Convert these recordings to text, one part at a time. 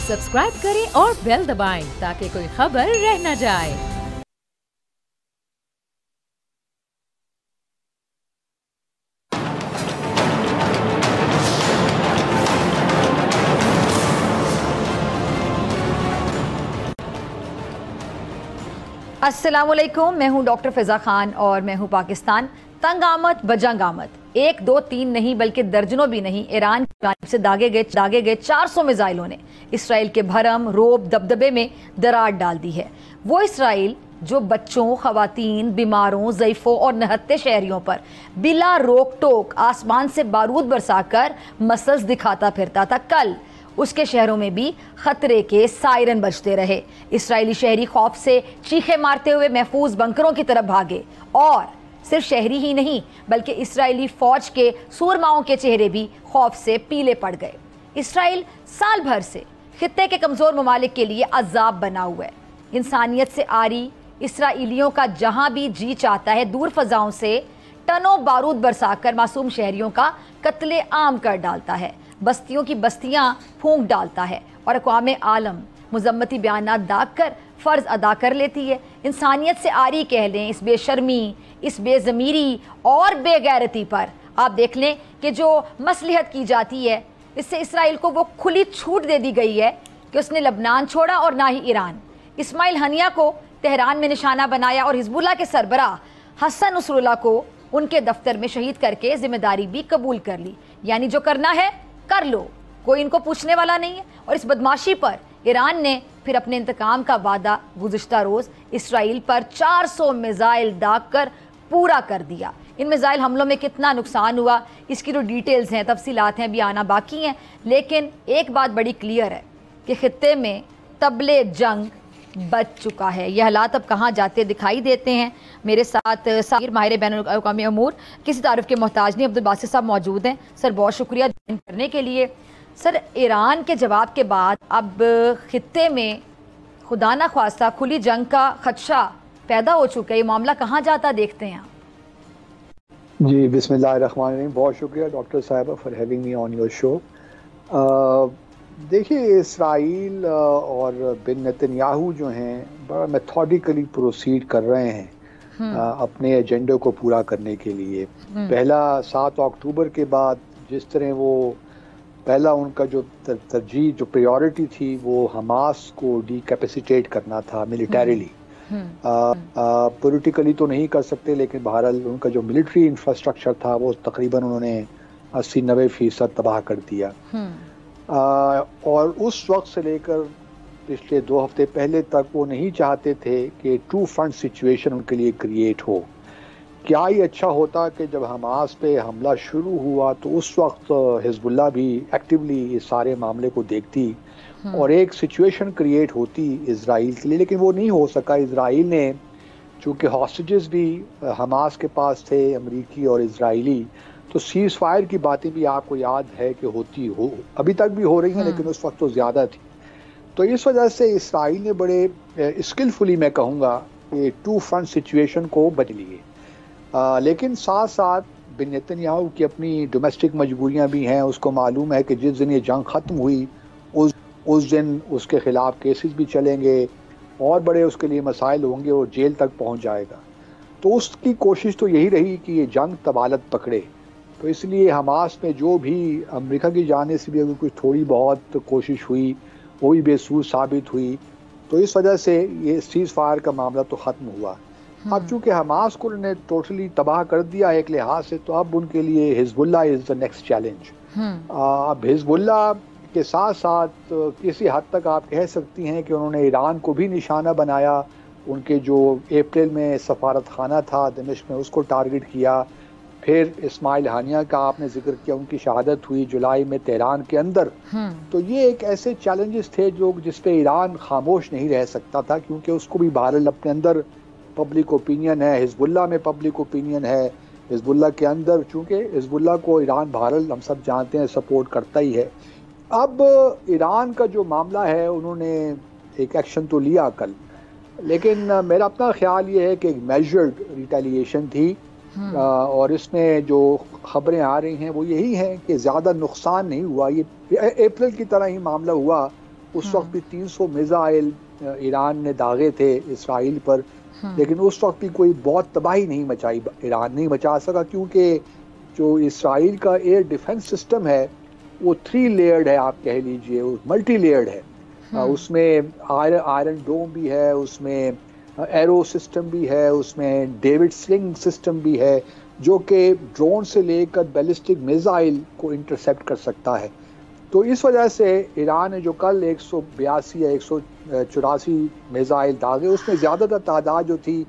Subscribe करें और bell दबाएं ताकि कोई खबर रह न जाए। अस्सलामुअलैकुम, मैं हूं डॉक्टर फ़िज़ा खान और मैं हूं पाकिस्तान। तंग आमद बजंग आमद, 1 2 3 नहीं बल्कि दर्जनों भी नहीं, ईरान की जानिब से दागे गए 400 मिसाइलों ने इसराइल के भरम रोब दबदबे में दरार डाल दी है। वो इसराइल जो बच्चों, खवातीन, बीमारों, ज़ईफ़ों और नहत्ते शहरियों पर बिला रोक टोक आसमान से बारूद बरसाकर मसल्स दिखाता फिरता था, कल उसके शहरों में भी खतरे के सायरन बजते रहे। इसराइली शहरी खौफ से चीखे मारते हुए महफूज बंकरों की तरफ भागे और सिर्फ शहरी ही नहीं बल्कि इसराइली फौज के सूरमाओं के चेहरे भी खौफ से पीले पड़ गए। इसराइल साल भर से खित्ते के कमज़ोर ममालिक के लिए अजाब बना हुआ है। इंसानियत से आरी इसराइलियों का जहां भी जी चाहता है दूर फजाओं से टनों बारूद बरसाकर मासूम शहरियों का कत्ले आम कर डालता है, बस्तियों की बस्तियां फूंक डालता है और अक़वाम आलम मुज़म्मती बयानात दाग कर फ़र्ज़ अदा कर लेती है। इंसानियत से आरी कह लें इस बेशर्मी, इस बेज़मीरी और बेगैरती पर आप देख लें कि जो मसलिहत की जाती है, इससे इसराइल को वो खुली छूट दे दी गई है कि उसने लबनान छोड़ा और ना ही ईरान। इस्माइल हनिया को तेहरान में निशाना बनाया और हिज़्बुल्लाह के सरबराह हसन नसरुल्लाह को उनके दफ्तर में शहीद करके जिम्मेदारी भी कबूल कर ली। यानी जो करना है कर लो, कोई इनको पूछने वाला नहीं है। और इस बदमाशी पर ईरान ने फिर अपने इंतकाम का वादा गुज़िश्ता रोज़ इसराइल पर 400 मिसाइल दाग कर पूरा कर दिया। इन मिसाइल हमलों में कितना नुकसान हुआ इसकी जो डिटेल्स हैं, तफसीलात हैं, अभी आना बाकी हैं। लेकिन एक बात बड़ी क्लियर है कि खित्ते में तबले जंग बच चुका है। यह हालात अब कहाँ जाते दिखाई देते हैं। मेरे साथ साहिर माहिर बैनुल-अक़वामी अमूर, किसी तारुफ के मोहताज नहीं, अब्दुल बासित साहब मौजूद हैं। सर बहुत शुक्रिया ज्वाइन करने के लिए। सर, ईरान के जवाब के बाद अब खित्ते में खुदा न ख्वास्ता खुली जंग का खदशा पैदा हो चुका है। ये मामला कहाँ जाता देखते हैं आप? जी, बिस्मिल्लाहिर्रहमानिर्रहीम। बहुत शुक्रिया डॉक्टर साहिबा for having me on your show. देखिए, इसराइल और बिन नेतन्याहू जो हैं बड़ा मेथोडिकली प्रोसीड कर रहे हैं अपने एजेंडे को पूरा करने के लिए। पहला 7 अक्टूबर के बाद जिस तरह वो पहला उनका जो तरजीह जो प्रायोरिटी थी वो हमास को डीकैपेसिटेट करना था मिलिटरीली। पॉलिटिकली तो नहीं कर सकते, लेकिन बहरहाल उनका जो मिलिट्री इंफ्रास्ट्रक्चर था वो तकरीबन उन्होंने 80-90% तबाह कर दिया। और उस वक्त से लेकर पिछले 2 हफ्ते पहले तक वो नहीं चाहते थे कि टू फ्रंट सिचुएशन उनके लिए क्रिएट हो। क्या ही अच्छा होता कि जब हमास पे हमला शुरू हुआ तो उस वक्त हिज़्बुल्लाह भी एक्टिवली इस सारे मामले को देखती और एक सिचुएशन क्रिएट होती इजराइल के लिए, लेकिन वो नहीं हो सका। इजराइल ने चूँकि हॉस्टेजेस भी हमास के पास थे, अमरीकी और इजराइली, तो सीज़ फायर की बातें भी आपको याद है कि अभी तक भी हो रही हैं, लेकिन उस वक्त तो ज़्यादा थी। तो इस वजह से इसराइल ने बड़े स्किलफुली, मैं कहूँगा, कि टू फ्रंट सिचुएशन को बच लिए। लेकिन साथ साथ बिन नेतन्याहू की अपनी डोमेस्टिक मजबूरियाँ भी हैं। उसको मालूम है कि जिस दिन ये जंग ख़त्म हुई उस दिन उसके ख़िलाफ़ केसेस भी चलेंगे और बड़े उसके लिए मसाइल होंगे और जेल तक पहुँच जाएगा। तो उसकी कोशिश तो यही रही कि ये जंग तबालत पकड़े। तो इसलिए हमास में जो भी अमेरिका की जाने से भी अगर कुछ थोड़ी बहुत कोशिश हुई वो भी बेसूर साबित हुई। तो इस वजह से ये सीज़ फायर का मामला तो ख़त्म हुआ। अब चूँकि हमास को उन्होंने टोटली तबाह कर दिया एक लिहाज से, तो अब उनके लिए Hezbollah is the next challenge. अब हिज़्बुल्लाह के साथ साथ किसी हद तक आप कह सकती हैं कि उन्होंने ईरान को भी निशाना बनाया। उनके जो अप्रैल में सफारत खाना था दमिश्क में, उसको टारगेट किया। फिर इस्माइल हानिया का आपने जिक्र किया, उनकी शहादत हुई जुलाई में तेहरान के अंदर। तो ये एक ऐसे चैलेंजेस थे जिस पे ईरान खामोश नहीं रह सकता था, क्योंकि उसको भी बहरहाल अपने अंदर पब्लिक ओपिनियन है, हिज़्बुल्लाह में पब्लिक ओपिनियन है। हिज़्बुल्लाह के अंदर चूँकि हिज़्बुल्लाह को ईरान बहरहाल हम सब जानते हैं सपोर्ट करता ही है। अब ईरान का जो मामला है, उन्होंने एक एक्शन तो लिया कल, लेकिन मेरा अपना ख्याल ये है कि एक मेजर्ड रिटेलिएशन थी। और इसमें जो खबरें आ रही हैं वो यही हैं कि ज़्यादा नुकसान नहीं हुआ। ये अप्रैल की तरह ही मामला हुआ उस वक्त भी 300 मिसाइल ईरान ने दागे थे इसराइल पर, लेकिन उस वक्त भी कोई बहुत तबाही नहीं मचाई, ईरान नहीं मचा सका, क्योंकि जो इसराइल का एयर डिफेंस सिस्टम है वो 3 लेयर्ड है, आप कह लीजिए, वो मल्टी लेयर्ड है। उसमें आयरन डोम भी है, उसमें एरो सिस्टम भी है, उसमें डेविड स्लिंग सिस्टम भी है, जो कि ड्रोन से लेकर बैलिस्टिक मिसाइल को इंटरसेप्ट कर सकता है। तो इस वजह से ईरान ने जो कल 182 या 184 मिसाइल दागे, उसमें ज़्यादातर तादाद जो थी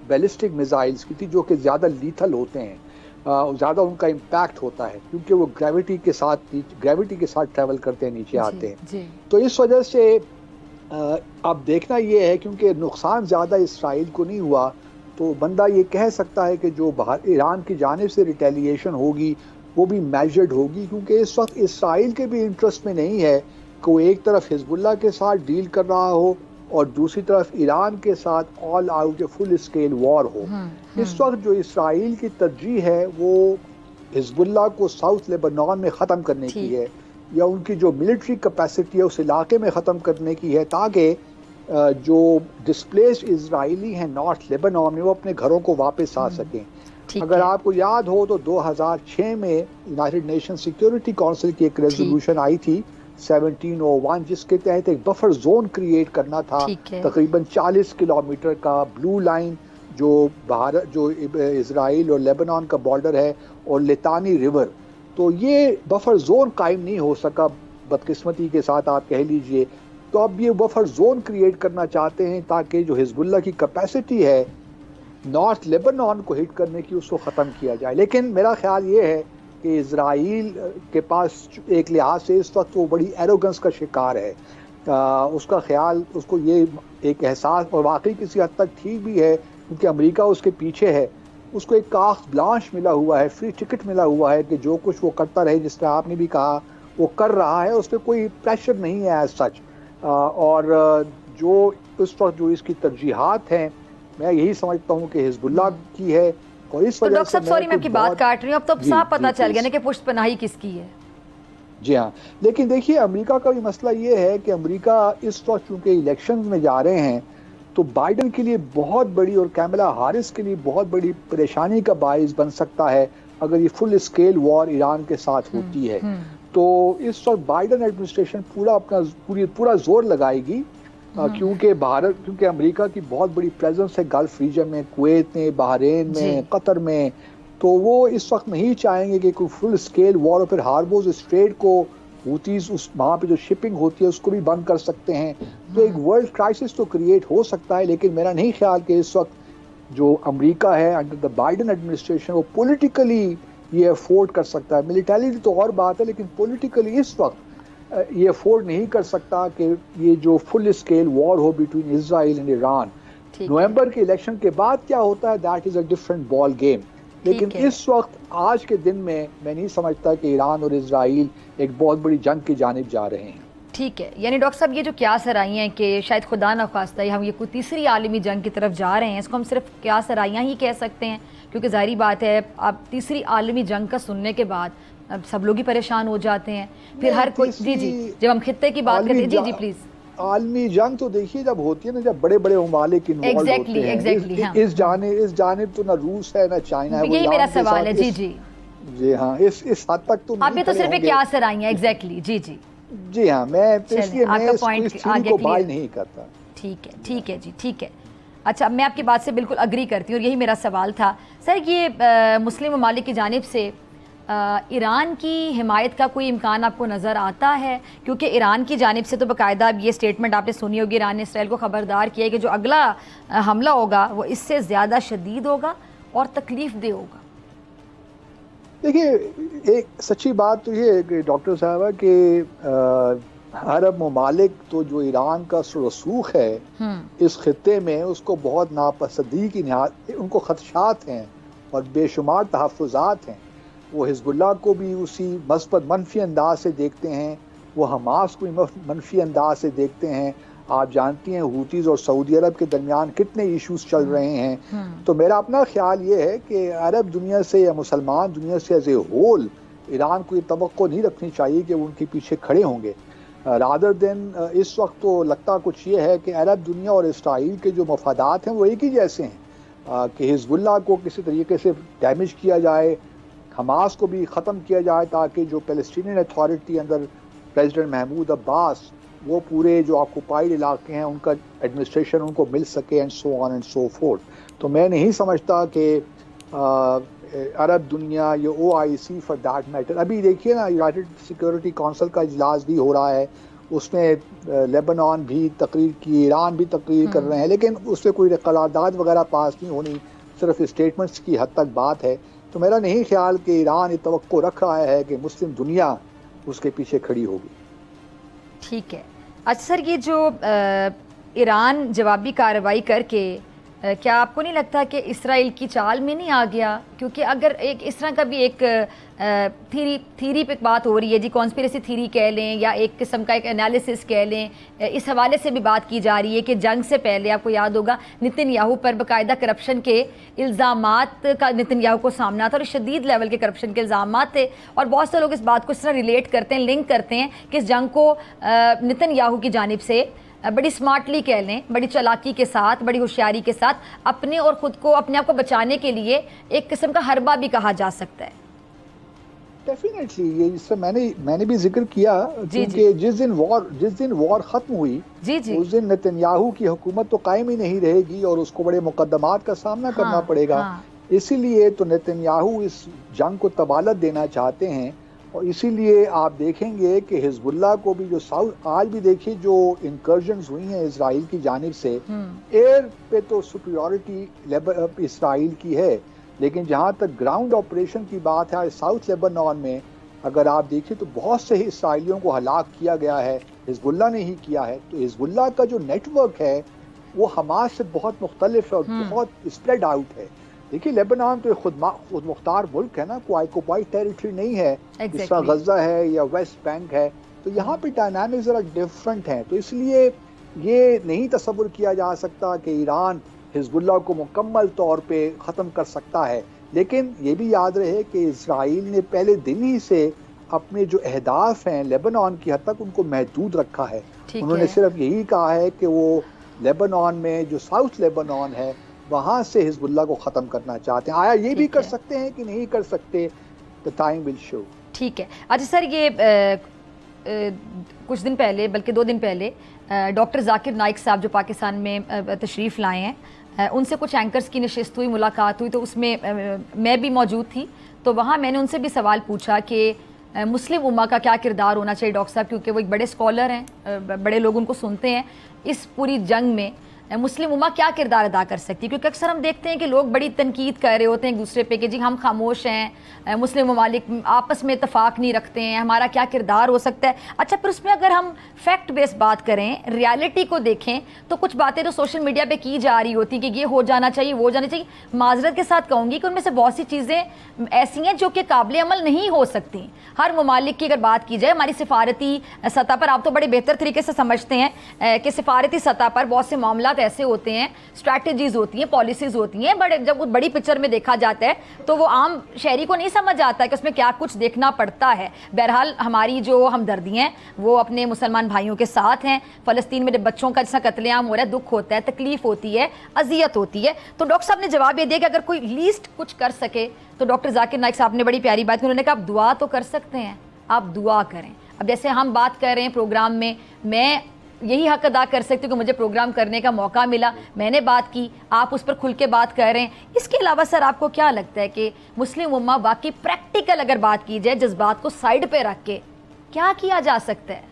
बैलिस्टिक मिसाइल्स की थी, जो कि ज़्यादा लीथल होते हैं, ज़्यादा उनका इम्पैक्ट होता है, क्योंकि वो ग्रेविटी के साथ ट्रैवल करते हैं, नीचे आते हैं। तो इस वजह से अब देखना ये है, क्योंकि नुकसान ज़्यादा इसराइल को नहीं हुआ, तो बंदा ये कह सकता है कि जो ईरान की जानिब से रिटेलिएशन होगी वो भी मेजर्ड होगी, क्योंकि इस वक्त इसराइल के भी इंटरेस्ट में नहीं है कि वो एक तरफ हिजबुल्लाह के साथ डील कर रहा हो और दूसरी तरफ ईरान के साथ all out full scale war हो। इस वक्त जो इसराइल की तरजीह है वो हिजबुल्लाह को साउथ लेबनान में ख़त्म करने की है, या उनकी जो मिलिट्री कैपेसिटी है उस इलाके में ख़त्म करने की है, ताकि जो डिस्प्लेस्ड इजरायली हैं नॉर्थ लेबनान में वो अपने घरों को वापस आ सकें। अगर आपको याद हो तो 2006 में यूनाइटेड नेशन सिक्योरिटी काउंसिल की एक रेजोल्यूशन आई थी 1701, जिसके तहत एक बफर जोन क्रिएट करना था, तकरीबन 40 किलोमीटर का ब्लू लाइन, जो इजराइल और लेबनान का बॉर्डर है, और लितानी रिवर। तो ये बफर जोन कायम नहीं हो सका बदकिस्मती के साथ, आप कह लीजिए। तो अब ये बफर जोन क्रिएट करना चाहते हैं ताकि जो हिजबुल्लाह की कैपेसिटी है नॉर्थ लेबनान को हिट करने की, उसको ख़त्म किया जाए। लेकिन मेरा ख्याल ये है कि इजराइल के पास एक लिहाज से इस वक्त वो बड़ी एरोगेंस का शिकार है। उसका ख्याल, उसको ये एक एहसास, और वाकई किसी हद तक ठीक भी है, क्योंकि अमेरिका उसके पीछे है, उसको एक कार्ट ब्लांश मिला हुआ है, फ्री टिकट मिला हुआ है कि जो कुछ वो करता रहे, जिस तरह आपने भी कहा वो कर रहा है, उस पर कोई प्रेशर नहीं है एज सच। और जो उस वक्त जो इसकी तरजीहात हैं, मैं यही समझता हूँ कि हिजबुल्लाह की है। और इस वजह से सॉरी मैं आपकी बात काट रही हूँ, अब तो साफ पता चल गया ना कि पुष्ट पनाही किसकी है। जी हाँ, लेकिन देखिए अमेरिका का भी मसला ये है कि अमेरिका इस वक्त चूंकि इलेक्शंस में जा रहे हैं, तो बाइडन के लिए बहुत बड़ी और कैमला हारिस के लिए बहुत बड़ी परेशानी का बाइस बन सकता है अगर ये फुल स्केल वॉर ईरान के साथ होती है। तो इस वक्त बाइडन एडमिनिस्ट्रेशन पूरा जोर लगाएगी, क्योंकि अमेरिका की बहुत बड़ी प्रेजेंस है गल्फ रीजन में, कुवैत में, बहरीन में, कतर में। तो वो इस वक्त नहीं चाहेंगे कि कोई फुल स्केल वॉर, और फिर हार्बोज स्ट्रेट को हूतीज वहाँ पे जो शिपिंग होती है उसको भी बंद कर सकते हैं। तो एक वर्ल्ड क्राइसिस तो क्रिएट हो सकता है, लेकिन मेरा नहीं ख्याल कि इस वक्त जो अमेरिका है अंडर द बाइडन एडमिनिस्ट्रेशन वो पॉलिटिकली ये अफोर्ड कर सकता है। मिलिटरी तो और बात है, लेकिन पॉलिटिकली इस वक्त ये अफोर्ड नहीं कर सकता कि ये जो फुल स्केल वॉर हो बिटवीन इजराइल एंड ईरान। नवंबर के इलेक्शन के बाद क्या होता है, that is a different ball game. लेकिन इस वक्त आज के दिन में मैं नहीं समझता कि ईरान और इजराइल एक बहुत बड़ी जंग की जानिब जा रहे हैं। ठीक है, यानी डॉक्टर साहब ये जो क्यास आराइयाँ कि शायद खुदा न खास्ता हम ये कोई तीसरी आलमी जंग की तरफ जा रहे हैं, इसको हम सिर्फ क्यास आराइयाँ ही कह सकते हैं, क्योंकि जाहिर बात है आप तीसरी आलमी जंग का सुनने के बाद अब सब लोग ही परेशान हो जाते हैं। फिर हर कोई जी जब हम खित्ते की बात करते हैं, जी प्लीज। आलमी जंग तो देखिए जब होती है ना, जब बड़े बड़े ममालिक इन्वॉल्व होते हैं, इस जानिब तो ना रूस है ना चाइना है। यही मेरा सवाल है। जी हाँ, इस हद तक तो आप ये तो सिर्फ क्या सराही हैं। एग्जैक्टली जी हाँ, मैं इसलिए मैं इस को बाय नहीं करता। ठीक है जी, ठीक है। अच्छा, मैं आपकी बात से बिल्कुल अग्री करती हूँ और यही मेरा सवाल था। सर, ये मुस्लिम ममालिक की जानिब से ईरान की हिमायत का कोई इम्कान आपको नज़र आता है? क्योंकि ईरान की जानिब से तो बाकायदा ये स्टेटमेंट आपने सुनी होगी, ईरान ने इसराइल को ख़बरदार किया है कि जो अगला हमला होगा वो इससे ज़्यादा शदीद होगा और तकलीफ दे होगा। देखिए, एक सच्ची बात तो ये है कि डॉक्टर साहब कि अरब ममालिक तो जो ईरान का रसूख है इस खित्ते में, उसको बहुत नापसंदी की उनको खदशात हैं और बेशुमार तहफ़्फ़ुज़ात हैं। वो हिज़्बुल्लाह को भी उसी मस्बत मनफी अंदाज से देखते हैं, वो हमास को भी मनफी अंदाज से देखते हैं। आप जानती हैं हूतीज़ और सऊदी अरब के दरमियान कितने इश्यूज चल रहे हैं। तो मेरा अपना ख्याल ये है कि अरब दुनिया से या मुसलमान दुनिया से एज ए होल ईरान को ये तवक्को नहीं रखनी चाहिए कि वो उनके पीछे खड़े होंगे। रादर देन इस वक्त तो लगता कुछ ये है कि अरब दुनिया और इसराइल के जो मफादात हैं वो एक ही जैसे हैं कि हिजबुल्लाह को किसी तरीके से डैमेज किया जाए, हमास को भी ख़त्म किया जाए, ताकि जो पैलेस्टीनियन अथॉरिटी अंदर प्रेसिडेंट महमूद अब्बास वो पूरे जो ऑक्युपाइड इलाके हैं उनका एडमिनिस्ट्रेशन उनको मिल सके and so on and so fourth. तो मैं नहीं समझता कि अरब दुनिया या OIC फॉर दैट मैटर, अभी देखिए ना यूनाइटेड सिक्योरिटी काउंसिल का इजलास भी हो रहा है, उसमें लेबनान भी तकरीर की, ईरान भी तकरीर कर रहे हैं, लेकिन उससे कोई करारदाद वगैरह पास नहीं होनी, सिर्फ स्टेटमेंट्स की हद तक बात है। तो मेरा नहीं ख्याल कि ईरान ये तवक्को रख रहा है कि मुस्लिम दुनिया उसके पीछे खड़ी होगी। ठीक है। अच्छा सर, ये जो ईरान जवाबी कार्रवाई करके क्या आपको नहीं लगता कि इसराइल की चाल में नहीं आ गया? क्योंकि अगर एक इस तरह का भी एक थीरी पे बात हो रही है जी, कॉन्स्पिरेसी थीरी कह लें या एक किस्म का एक एनालिसिस कह लें, इस हवाले से भी बात की जा रही है कि जंग से पहले आपको याद होगा नेतन्याहू पर बाकायदा करप्शन के इल्ज़ामात का नेतन्याहू को सामना था और शदीद लेवल के करप्शन के इल्ज़ामात थे, और बहुत से लोग इस बात को इस तरह रिलेट करते हैं, लिंक करते हैं कि इस जंग को नेतन्याहू की जानिब से बड़ी स्मार्टली कह लें, बड़ी चालाकी के साथ, बड़ी होशियारी के साथ अपने और ख़ुद को, अपने आप को बचाने के लिए एक किस्म का हरबा भी कहा जा सकता है। डेफिनेटली ये जिससे मैंने भी जिक्र किया, क्योंकि जिस दिन वॉर खत्म हुई उस दिन नेतन्याहू की हुकूमत तो कायम ही नहीं रहेगी और उसको बड़े मुकदमात का सामना करना पड़ेगा। इसीलिए तो नेतन्याहू इस जंग को तबालत देना चाहते हैं, और इसीलिए आप देखेंगे कि हिजबुल्लाह को भी जो साउथ, आज भी देखिए जो इंकर्जन्स हुई हैं इजराइल की जानिब से, एयर पे तो सुपीरियरिटी इसराइल की है, लेकिन जहाँ तक ग्राउंड ऑपरेशन की बात है साउथ लेबनान में, अगर आप देखिए तो बहुत से इसराइलियों को हलाक किया गया है, हिजबुल्लाह ने ही किया है। तो हिजबुल्लाह का जो नेटवर्क है वो हमास से बहुत मुख्तलिफ है और बहुत स्प्रेड आउट है। देखिए लेबनान तो खुद मुख्तार मुल्क है ना, कोई ऑक्युपाइड टेरिटरी नहीं है जिस तरह गजा है या वेस्ट बैंक है, तो यहाँ पे डायनामिक्स जरा डिफरेंट हैं। तो इसलिए ये नहीं तसव्वुर किया जा सकता कि ईरान हिजबुल्लाह को मुकम्मल तौर पे ख़त्म कर सकता है, लेकिन ये भी याद रहे कि इजराइल ने पहले दिन ही से अपने जो अहदाफ हैं लेबनान की हद तक उनको महदूद रखा है। उन्होंने सिर्फ यही कहा है कि वो लेबनान में जो साउथ लेबनान है वहाँ से हिजबुल्लाह को ख़त्म करना चाहते हैं। आया ये भी कर सकते हैं कि नहीं कर सकते, द टाइम विल शो। ठीक है। अच्छा सर, ये कुछ दिन पहले, बल्कि 2 दिन पहले, डॉक्टर जाकिर नाइक साहब जो पाकिस्तान में तशरीफ़ लाए हैं, उनसे कुछ एंकर्स की नशिस्त हुई, मुलाकात हुई, तो उसमें मैं भी मौजूद थी। तो वहाँ मैंने उनसे भी सवाल पूछा कि मुस्लिम उम्मा का क्या किरदार होना चाहिए डॉक्टर साहब, क्योंकि वो एक बड़े स्कॉलर हैं, बड़े लोग उनको सुनते हैं। इस पूरी जंग में मुस्लिम उम्मा क्या किरदार अदा कर सकती है? क्योंकि अक्सर हम देखते हैं कि लोग बड़ी तनकीद कर रहे होते हैं एक दूसरे पे कि जी हम खामोश हैं, मुस्लिम ममालिक आपस में इतफाक़ नहीं रखते हैं, हमारा क्या किरदार हो सकता है। अच्छा, फिर उसमें अगर हम फैक्ट बेस्ड बात करें, रियलिटी को देखें, तो कुछ बातें जो सोशल मीडिया पे की जा रही होती कि ये हो जाना चाहिए, वो जाना चाहिए, माजरत के साथ कहूँगी कि उनमें से बहुत सी चीज़ें ऐसी हैं जो कि काबिल अमल नहीं हो सकती। हर ममालिक की अगर बात की जाए, हमारी सिफारती सतह पर, आप तो बड़े बेहतर तरीके से समझते हैं कि सिफारती सतह पर बहुत से मामला ऐसे होते हैं, स्ट्रैटेजीज होती हैं, पॉलिसीज होती हैं, बड़े जब बड़ी पिक्चर में देखा जाता है तो वो आम शहरी को नहीं समझ आता है कि उसमें क्या कुछ देखना पड़ता है। बहरहाल हमारी जो हमदर्दी हैं वो अपने मुसलमान भाइयों के साथ हैं। फ़लस्तीन में जब बच्चों का जैसा कत्लेआम हो रहा है, दुख होता है, तकलीफ होती है, अजियत होती है। तो डॉक्टर साहब ने जवाब ये दिया कि अगर कोई लीस्ट कुछ कर सके तो डॉक्टर जाकिर नाइक साहब ने बड़ी प्यारी बात की, उन्होंने कहा आप दुआ तो कर सकते हैं, आप दुआ करें। अब जैसे हम बात कर रहे हैं प्रोग्राम में, मैं यही हक अदा कर सकती हूँ कि मुझे प्रोग्राम करने का मौका मिला, मैंने बात की, आप उस पर खुल के बात कर रहे हैं। इसके अलावा सर आपको क्या लगता है कि मुस्लिम उम्मा वाकई प्रैक्टिकल अगर बात की जाए, जज्बात को साइड पे रख के क्या किया जा सकता है?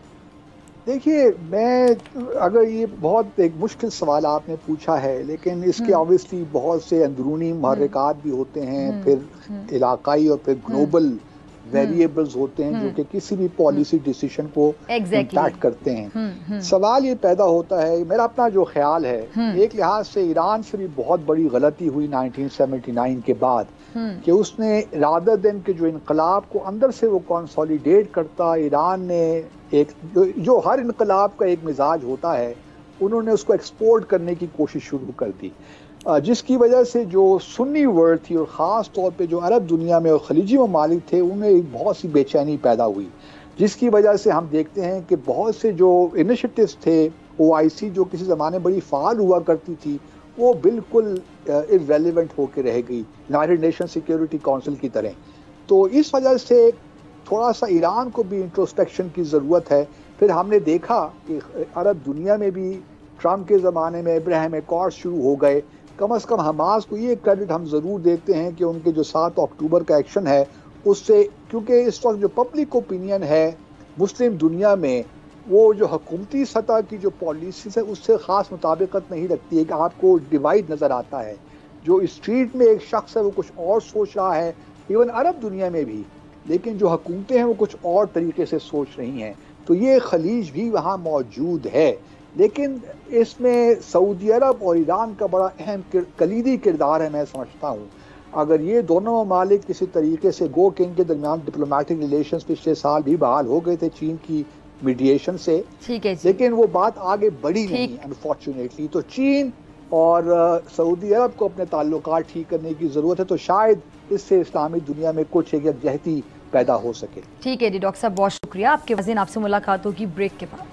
देखिए, मैं अगर ये बहुत एक मुश्किल सवाल आपने पूछा है, लेकिन इसके ऑब्वियसली बहुत से अंदरूनी महर्रिकात भी होते हैं, फिर इलाकाई और फिर ग्लोबल वेरिएबल्स होते हैं जो कि किसी भी पॉलिसी डिसीजन को इम्पैक्ट करते हैं। सवाल ये पैदा होता है, मेरा अपना जो ख्याल है, एक लिहाज से ईरान से भी बहुत बड़ी गलती हुई 1979 के बाद कि उसने रादर देन के जो इनकलाब को अंदर से वो कंसोलिडेट करता, ईरान ने एक जो हर इनकलाब का एक मिजाज होता है, उन्होंने उसको एक्सपोर्ट करने की कोशिश शुरू कर दी, जिसकी वजह से जो सुन्नी वर्ल्ड थी और ख़ास तौर पे जो अरब दुनिया में और खलीजी ममालिक थे, उनमें एक बहुत सी बेचैनी पैदा हुई। जिसकी वजह से हम देखते हैं कि बहुत से जो इनिशिएटिव्स थे, OIC जो किसी ज़माने बड़ी फ़ाल हुआ करती थी, वो बिल्कुल इररेलेवेंट होकर रह गई, यूनाइटेड नेशन सिक्योरिटी काउंसिल की तरह। तो इस वजह से थोड़ा सा ईरान को भी इंट्रोस्पेक्शन की ज़रूरत है। फिर हमने देखा कि अरब दुनिया में भी ट्रम्प के ज़माने में इब्राहिम अकॉर्ड शुरू हो गए। कम से कम हमास को ये क्रेडिट हम ज़रूर देते हैं कि उनके जो 7 अक्टूबर का एक्शन है उससे, क्योंकि इस वक्त जो पब्लिक ओपिनियन है मुस्लिम दुनिया में, वो जो हुकूमती सतह की जो पॉलिसीज है उससे ख़ास मुताबिकत नहीं रखती है, कि आपको डिवाइड नज़र आता है। जो स्ट्रीट में एक शख्स है वो कुछ और सोच रहा है, इवन अरब दुनिया में भी, लेकिन जो हुकूमतें हैं वो कुछ और तरीके से सोच रही हैं। तो ये खलीज भी वहाँ मौजूद है, लेकिन इसमें सऊदी अरब और ईरान का बड़ा अहम कलीदी किरदार है। मैं समझता हूँ अगर ये दोनों ममालिक किसी तरीके से, गो कि इनके दरमियान डिप्लोमेटिक रिलेशंस पिछले साल भी बहाल हो गए थे चीन की मीडिएशन से, ठीक है, लेकिन वो बात आगे बढ़ी नहीं अनफॉर्चुनेटली। तो चीन और सऊदी अरब को अपने ताल्लुकात ठीक करने की ज़रूरत है, तो शायद इससे इस्लामी दुनिया में कुछ एक यकजहती पैदा हो सके। ठीक है जी डॉक्टर साहब, बहुत शुक्रिया। आपके वज़ीन आपसे मुलाकात होगी ब्रेक के बाद।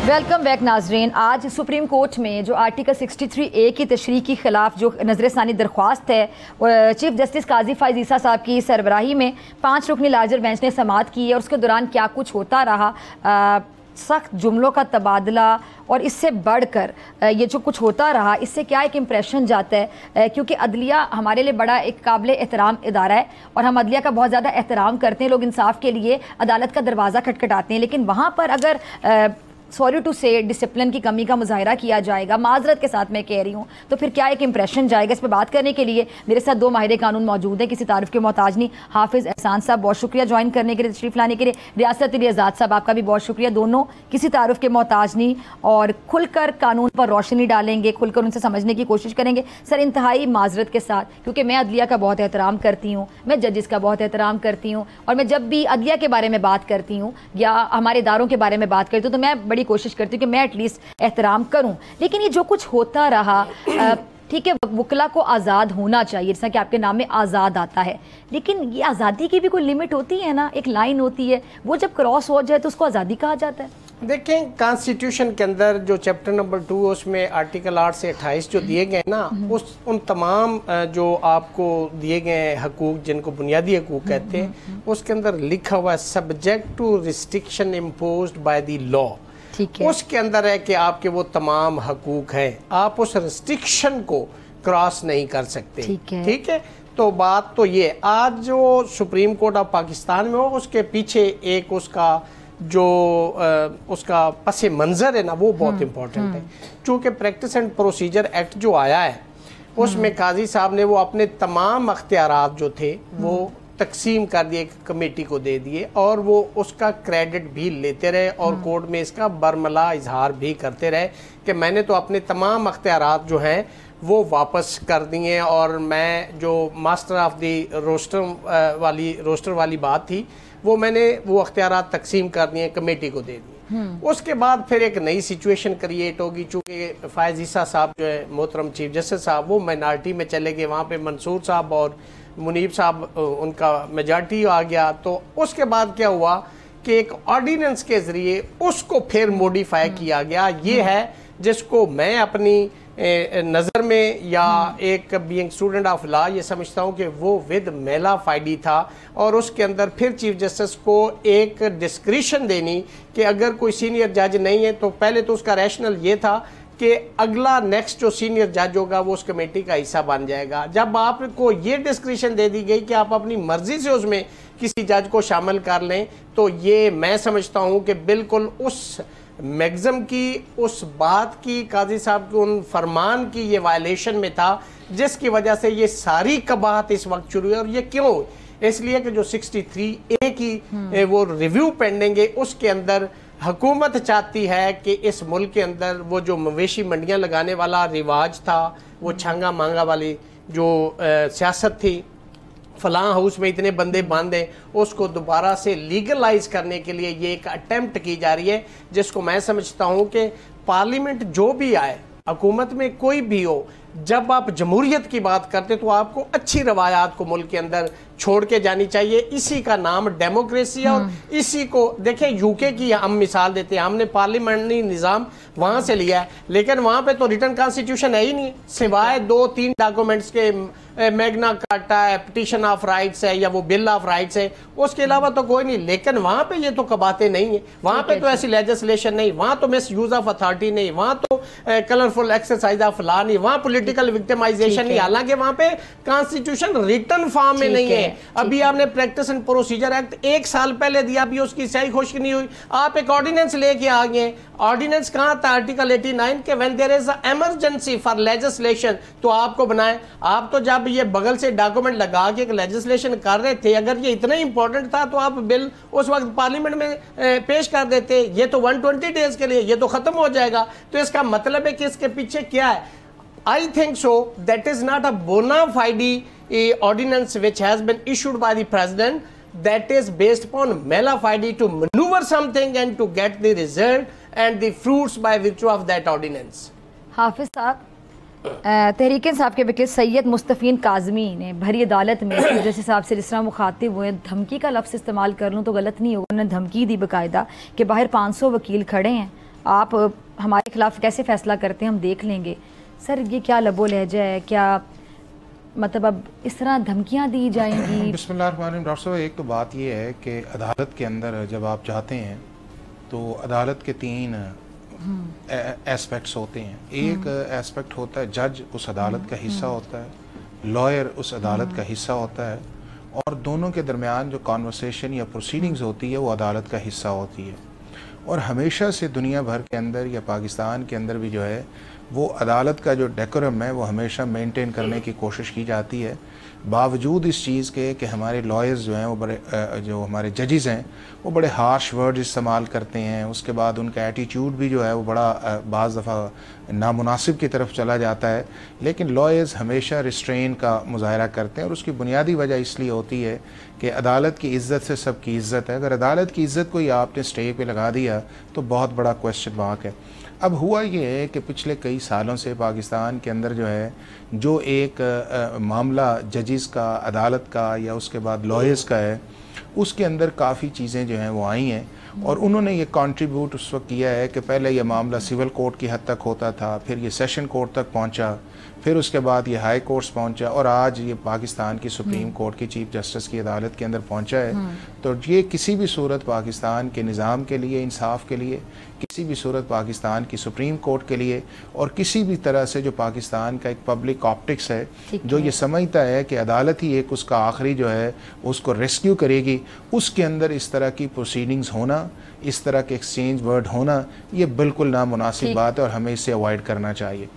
वेलकम बैक नाजरीन। आज सुप्रीम कोर्ट में जो आर्टिकल 63A की तशरीह के खिलाफ जो नजरसानी दरख्वास्त है, चीफ जस्टिस काजी फाइज ईसा साहब की सरबराही में 5 रुकनी लार्जर बेंच ने समाअत की है, और उसके दौरान क्या कुछ होता रहा, सख्त जुमलों का तबादला, और इससे बढ़कर ये जो कुछ होता रहा, इससे क्या एक इम्प्रेशन जाता है, क्योंकि अदलिया हमारे लिए बड़ा एक काबिल एहतराम इदारा है और हम अदलिया का बहुत ज़्यादा एहतराम करते हैं। लोग इंसाफ के लिए अदालत का दरवाज़ा खटखटाते हैं, लेकिन वहाँ पर अगर सॉरी टू से डिसिप्लिन की कमी का मुजाहरा किया जाएगा, माजरत के साथ मैं कह रही हूँ, तो फिर क्या एक इंप्रेशन जाएगा। इस पर बात करने के लिए मेरे साथ 2 माहिर कानून मौजूद हैं, किसी तारीफ के मोहताज नहीं। हाफिज़ एहसान साहब, बहुत शुक्रिया ज्वाइन करने के लिए, तशरीफ़ लाने के लिए। रियासत अली आज़ाद साहब, आपका भी बहुत शुक्रिया। दोनों किसी तारीफ के मोहताज नहीं और खुलकर कानून पर रोशनी डालेंगे, खुलकर उनसे समझने की कोशिश करेंगे। सर, इंतहाई माजरत के साथ, क्योंकि मैं अदलिया का बहुत एहतराम करती हूँ, मैं जजेस का बहुत एहतराम करती हूँ, और मैं जब भी अदलिया के बारे में बात करती हूँ या हमारे इदारों के बारे में बात करती हूँ तो मैं बड़ी कोशिश करती हूँ कि मैं एटलीस्ट एहतराम करूं। लेकिन ये जो कुछ होता रहा, ठीक है, वकला को आज़ाद होना चाहिए, जैसा कि आपके नाम में आज़ाद आता है, लेकिन ये आज़ादी की भी कोई लिमिट होती है ना, एक लाइन होती है, वो जब क्रॉस हो जाए तो उसको आज़ादी कहा जाता है। देखें, कॉन्स्टिट्यूशन के अंदर जो चैप्टर नंबर 2 उसमें आर्टिकल 8 से 28 जो दिए गए ना, उन तमाम जो आपको दिए गए हकूक, जिनको बुनियादी हकूक कहते हैं, उसके अंदर लिखा हुआ है subject to restriction imposed by the law. उसके अंदर है कि आपके वो तमाम हकूक हैं, आप उस रिस्ट्रिक्शन को क्रॉस नहीं कर सकते। ठीक है, तो बात तो ये, आज जो सुप्रीम कोर्ट ऑफ पाकिस्तान में हो, उसके पीछे एक उसका जो उसका पस मंजर है ना, वो बहुत इंपॉर्टेंट है। चूँकि प्रैक्टिस एंड प्रोसीजर एक्ट जो आया है उसमें काजी साहब ने वो अपने तमाम अख्तियारात जो थे वो तकसीम कर दिए, एक कमेटी को दे दिए, और वो उसका क्रेडिट भी लेते रहे और कोर्ट में इसका बरमला इजहार भी करते रहे कि मैंने तो अपने तमाम अख्तियारात जो हैं वो वापस कर दिए, और मैं जो मास्टर ऑफ दी रोस्टर वाली बात थी वो मैंने वो अख्तियारात तकसीम कर दिए, कमेटी को दे दिए। उसके बाद फिर एक नई सिचुएशन क्रिएट होगी, चूँकि फायज ईसा साहब जो है मोहतरम चीफ जस्टिस साहब, वो माइनॉरिटी में चले गए, वहाँ पे मंसूर साहब और मुनीब साहब उनका मेजॉरिटी आ गया। तो उसके बाद क्या हुआ कि एक ऑर्डिनेंस के ज़रिए उसको फिर मॉडिफाई किया गया। ये है जिसको मैं अपनी नज़र में या एक बीइंग स्टूडेंट ऑफ लॉ ये समझता हूँ कि वो विद मेला फाइडी था, और उसके अंदर फिर चीफ जस्टिस को एक डिस्क्रिशन देनी कि अगर कोई सीनियर जज नहीं है तो पहले तो उसका रैशनल ये था कि अगला नेक्स्ट जो सीनियर जज होगा वो उस कमेटी का हिस्सा बन जाएगा। जब आपको ये डिस्क्रिशन दे दी गई कि आप अपनी मर्जी से उसमें किसी जज को शामिल कर लें, तो ये मैं समझता हूँ कि बिल्कुल उस मैग्ज़म की, उस बात की, काजी साहब के उन फरमान की ये वायलेशन में था, जिसकी वजह से ये सारी कबाहत इस वक्त शुरू है। और ये क्यों? इसलिए कि जो 63A की वो रिव्यू पेंडिंग है, उसके अंदर हुकूमत चाहती है कि इस मुल्क के अंदर वो जो मवेशी मंडियां लगाने वाला रिवाज था, वो छांगा मांगा वाली जो सियासत थी, फलां हाउस में इतने बंदे बंद हैं, उसको दोबारा से लीगलाइज करने के लिए ये एक अटेम्प्ट की जा रही है, जिसको मैं समझता हूँ कि पार्लियामेंट जो भी आए, हुकूमत में कोई भी हो, जब आप जमहूरियत की बात करते तो आपको अच्छी रवायात को मुल्क के अंदर छोड़ के जानी चाहिए। इसी का नाम डेमोक्रेसी है और इसी को देखें, यूके की हम मिसाल देते हैं, हमने पार्लियामेंट्री निज़ाम वहाँ से लिया है, लेकिन वहाँ पे तो रिटर्न कॉन्स्टिट्यूशन है ही नहीं, सिवाय 2-3 डॉक्यूमेंट्स के, मैग्ना कार्टा है, पिटिशन ऑफ राइट्स है या वो बिल ऑफ राइट्स है, उसके अलावा तो कोई नहीं। लेकिन वहाँ पे ये तो कबाते नहीं है, वहाँ पे तो ऐसी लेजिस्लेशन नहीं, वहाँ तो मिस यूज ऑफ अथॉरिटी नहीं, वहाँ तो कलरफुल एक्सरसाइज ऑफ लॉ नहीं, वहाँ पॉलिटिकल विक्टिमाइजेशन नहीं, हालांकि वहाँ पे कॉन्स्टिट्यूशन रिटन फॉर्म में नहीं है। अभी आपने प्रैक्टिस एंड प्रोसीजर एक्ट 1 साल पहले दिया, अभी उसकी सही खुश्क नहीं हुई, आप एक ऑर्डिनेंस लेके आ गए। ऑर्डिनेंस कहाँ था? आर्टिकल 89 के when there is emergency for legislation तो आपको बनाए। आप तो जब ये बगल से डॉक्यूमेंट लगा के एक लेजिस्लेशन कर रहे थे, अगर ये इतना इंपॉर्टेंट था तो आप बिल उस वक्त पार्लियामेंट में पेश कर देते। ये तो 120 डेज के लिए, ये तो खत्म हो जाएगा। तो इसका मतलब है कि इसके पीछे क्या है? I think so. That is not a bona fide ordinance which has been issued by the president. That is based upon mala fide to maneuver something and to get the result and the fruits by virtue of that ordinance. हाफिज साहब, तहरीक इंसाफ के वकील सैयद मुस्तफ़ीन काज़मी ने भरी अदालत में जैसे साहब से जिस तरह मुखातिब हुए, धमकी का लफ्ज़ इस्तेमाल कर लूँ तो गलत नहीं होगा, उन्होंने धमकी दी बाकायदा कि बाहर 500 वकील खड़े हैं, आप हमारे खिलाफ कैसे फ़ैसला करते हैं हम देख लेंगे। सर ये क्या लबो लहजा है? क्या मतलब अब इस तरह धमकियां दी जाएंगी? बिस्मिल्लाहिर्रहमानिर्रहीम। डॉक्टर साहब, एक तो बात ये है कि अदालत के अंदर जब आप जाते हैं तो अदालत के 3 एस्पेक्ट्स होते हैं। एक एस्पेक्ट होता है जज उस अदालत का हिस्सा होता है, लॉयर उस अदालत का हिस्सा होता है, और दोनों के दरमियान जो कॉन्वर्सेशन या प्रोसीडिंग्स होती है वो अदालत का हिस्सा होती है। और हमेशा से दुनिया भर के अंदर या पाकिस्तान के अंदर भी जो है वो अदालत का जो डेकोरम है वो हमेशा मेंटेन करने की कोशिश की जाती है, बावजूद इस चीज़ के कि हमारे लॉयर्स जो हैं वो बड़े जो हमारे जजेस हैं वो बड़े हार्श वर्ड इस्तेमाल करते हैं। उसके बाद उनका एटीट्यूड भी जो है वो बड़ा बाज़ दफ़ा नामुनासिब की तरफ चला जाता है, लेकिन लॉयर्स हमेशा रिस्ट्रेन का मुजाहरा करते हैं। और उसकी बुनियादी वजह इसलिए होती है कि अदालत की इज़्ज़त से सबकी इज़्ज़त है। अगर अदालत की इज़्ज़त को ही आपने स्टे पे लगा दिया तो बहुत बड़ा क्वेश्चन मार्क है। अब हुआ ये है कि पिछले कई सालों से पाकिस्तान के अंदर जो है जो एक मामला जजेस का, अदालत का या उसके बाद लॉयर्स का है, उसके अंदर काफ़ी चीज़ें जो हैं वो आई हैं और उन्होंने ये कंट्रीब्यूट उस वक्त किया है कि पहले ये मामला सिविल कोर्ट की हद तक होता था, फिर ये सेशन कोर्ट तक पहुंचा, फिर उसके बाद ये हाई कोर्ट्स पहुंचा और आज ये पाकिस्तान की सुप्रीम कोर्ट की चीफ जस्टिस की अदालत के अंदर पहुंचा है। तो ये किसी भी सूरत पाकिस्तान के निज़ाम के लिए, इंसाफ के लिए, किसी भी सूरत पाकिस्तान की सुप्रीम कोर्ट के लिए और किसी भी तरह से जो पाकिस्तान का एक पब्लिक ऑप्टिक्स है जो ये समझता है कि अदालत ही एक उसका आखिरी जो है उसको रेस्क्यू करेगी, उसके अंदर इस तरह की प्रोसीडिंग्स होना, इस तरह के एक्सचेंज वर्ड होना, ये बिल्कुल नामुनासिब बात है और हमें इसे अवॉइड करना चाहिए।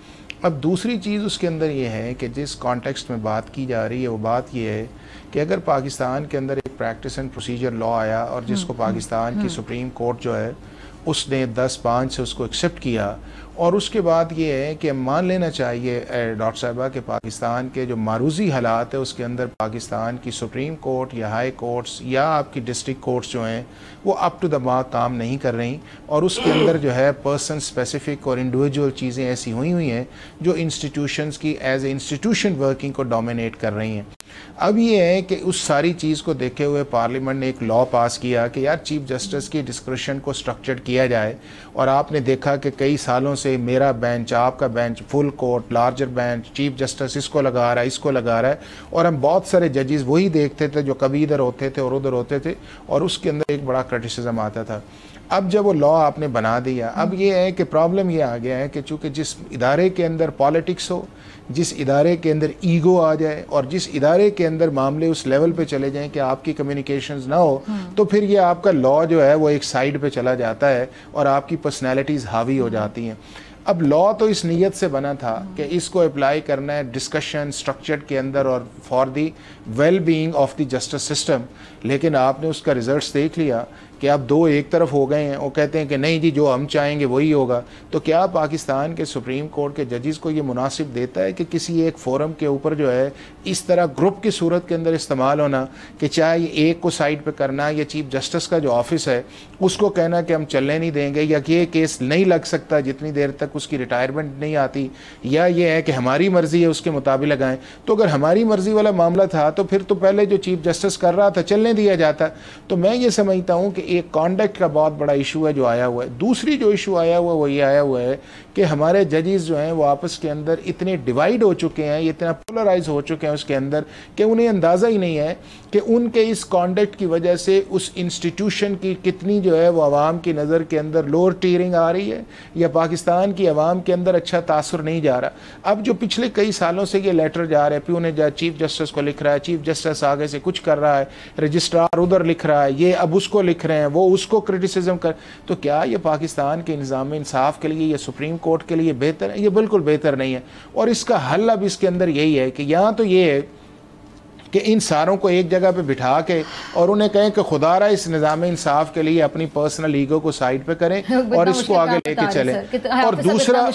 अब दूसरी चीज़ उसके अंदर ये है कि जिस कॉन्टेक्स्ट में बात की जा रही है वो बात ये है कि अगर पाकिस्तान के अंदर एक प्रैक्टिस एंड प्रोसीजर लॉ आया और जिसको पाकिस्तान की सुप्रीम कोर्ट जो है उसने 10-5 से उसको एक्सेप्ट किया और उसके बाद ये है कि मान लेना चाहिए डॉक्टर साहबा कि पाकिस्तान के जो मारूजी हालात है उसके अंदर पाकिस्तान की सुप्रीम कोर्ट या हाई कोर्ट्स या आपकी डिस्ट्रिक्ट कोर्ट्स जो हैं वो अप टू द मार्क काम नहीं कर रही और उसके अंदर जो है पर्सन स्पेसिफिक और इंडिविजुअल चीज़ें ऐसी हुई हैं जो इंस्टीट्यूशंस की एज ए इंस्टीट्यूशन वर्किंग को डोमिनेट कर रही हैं। अब ये है कि उस सारी चीज़ को देखे हुए पार्लियामेंट ने एक लॉ पास किया कि यार चीफ जस्टिस की डिस्क्रिशन को स्ट्रक्चर्ड किया जाए और आपने देखा कि कई सालों से मेरा बेंच, आपका bench, full court, larger bench, chief justice इसको लगा रहा है, इसको लगा रहा है और हम बहुत सारे जजेस वही देखते थे जो कभी इधर होते थे और उधर होते थे और उसके अंदर एक बड़ा क्रिटिसिज्म आता था। अब जब वो लॉ आपने बना दिया, अब ये है कि प्रॉब्लम ये आ गया है कि चूँकि जिस इदारे के अंदर पॉलिटिक्स हो, जिस इदारे के अंदर ईगो आ जाए और जिस इदारे के अंदर मामले उस लेवल पे चले जाएं कि आपकी कम्युनिकेशंस ना हो तो फिर ये आपका लॉ जो है वो एक साइड पे चला जाता है और आपकी पर्सनैलिटीज़ हावी हो जाती हैं। अब लॉ तो इस नीयत से बना था कि इसको अप्लाई करना है डिस्कशन स्ट्रक्चर के अंदर और for the well being of the justice system, लेकिन आपने उसका रिजल्ट्स देख लिया कि अब दो एक तरफ हो गए हैं, वो कहते हैं कि नहीं जी जो हम चाहेंगे वही होगा। तो क्या पाकिस्तान के सुप्रीम कोर्ट के जजेस को ये मुनासिब देता है कि किसी एक फोरम के ऊपर जो है इस तरह ग्रुप की सूरत के अंदर इस्तेमाल होना कि चाहे एक को साइड पे करना या चीफ जस्टिस का जो ऑफिस है उसको कहना कि हम चलने नहीं देंगे या कि ये केस नहीं लग सकता जितनी देर तक उसकी रिटायरमेंट नहीं आती, या ये है कि हमारी मर्जी है उसके मुताबिक लगाएं। तो अगर हमारी मर्जी वाला मामला था तो फिर तो पहले जो चीफ जस्टिस कर रहा था चलने दिया जाता। तो मैं ये समझता हूँ कि एक कॉन्डक्ट का बहुत बड़ा इशू है जो आया हुआ है। दूसरी जो इशू आया हुआ है वो ये आया हुआ है कि हमारे जजेस जो हैं वो आपस के अंदर इतने डिवाइड हो चुके हैं, इतना पोलराइज हो चुके हैं उसके अंदर कि उन्हें अंदाज़ा ही नहीं है कि उनके इस कॉन्डक्ट की वजह से उस इंस्टीट्यूशन की कितनी जो है वो आवाम की नज़र के अंदर लोअर टीयरिंग आ रही है या पाकिस्तान की आवाम के अंदर अच्छा तासुर नहीं जा रहा। अब जो पिछले कई सालों से ये लेटर जा रहे हैं, प्यू ने चीफ जस्टिस को लिख रहा है, चीफ जस्टिस आगे से कुछ कर रहा है, रजिस्ट्रार उधर लिख रहा है, ये अब उसको लिख रहे हैं, वो उसको क्रिटिसिज्म कर, तो क्या ये पाकिस्तान के निज़ाम इंसाफ के लिए या सुप्रीम कोर्ट के लिए बेहतर है? ये बिल्कुल बेहतर नहीं है। और इसका हल अब इसके अंदर यही है कि यहाँ तो ये है कि इन सारों को एक जगह पे बिठा के और उन्हें कहें कि खुदारा इस निज़ाम इंसाफ के लिए अपनी पर्सनल ईगो को साइड पे करें और इसको आगे लेके चलें। और दूसरा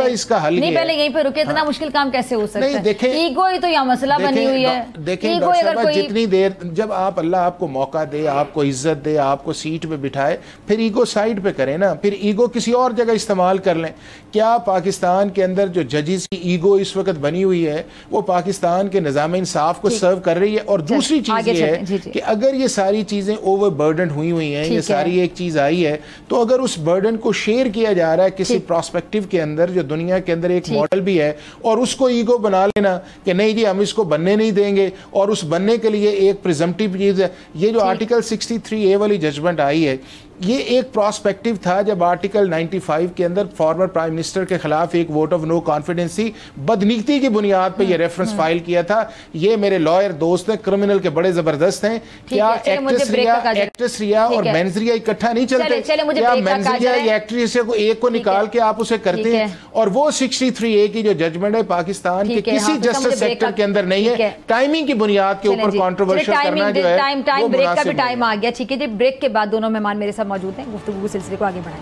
इसका हल नहीं, पहले यहीं पे रुके, इतना मुश्किल काम कैसे हो सकता है? देखें, ईगो ही तो यहाँ मसला बनी हुई है। देखें डॉक्टर साहब, जितनी देर जब आप अल्लाह आपको मौका दे, आपको इज्जत दे, आपको सीट पे बिठाए, फिर ईगो साइड पे करें ना, फिर ईगो किसी और जगह इस्तेमाल कर लें। क्या पाकिस्तान के अंदर जो जजेस की ईगो इस वक्त बनी हुई है वो पाकिस्तान के निज़ाम इंसाफ को सर्व कर रही है? और दूसरी चीज ये है कि अगर ये सारी चीजें ओवर बर्डन हुई हैं, ये सारी एक चीज आई है, तो अगर उस बर्डन को शेयर किया जा रहा है किसी प्रोस्पेक्टिव के अंदर जो दुनिया के अंदर एक मॉडल भी है, और उसको ईगो बना लेना कि नहीं जी हम इसको बनने नहीं देंगे, और उस बनने के लिए एक प्रिजम्पटिव चीज है। ये जो आर्टिकल 63A वाली जजमेंट आई है, ये एक प्रोस्पेक्टिव था जब आर्टिकल 95 के अंदर फॉर्मर प्राइम मिनिस्टर के खिलाफ एक वोट ऑफ नो कॉन्फिडेंस थी, बदनीति की बुनियाद पे ये रेफरेंस फाइल किया था। ये मेरे लॉयर दोस्त हैं, क्रिमिनल के बड़े जबरदस्त हैं। क्या एक्ट्रेस रिया और मेंजरिया इकट्ठा नहीं चलते? क्या मेंजरिया या एक्ट्रेस को एक को निकाल के आप उसे करते हैं? और वो 63A की जो जजमेंट है पाकिस्तान के किसी जस्टिस सेक्टर के अंदर नहीं है। टाइमिंग की बुनियाद के ऊपर कॉन्ट्रोवर्शियल करना जो है, टाइम ब्रेक का भी टाइम आ गया। ठीक है जी, ब्रेक के बाद दोनों मेहमान मेरे साथ मौजूद हैं, गुफ्तगू के सिलसिले को आगे बढ़ाएं।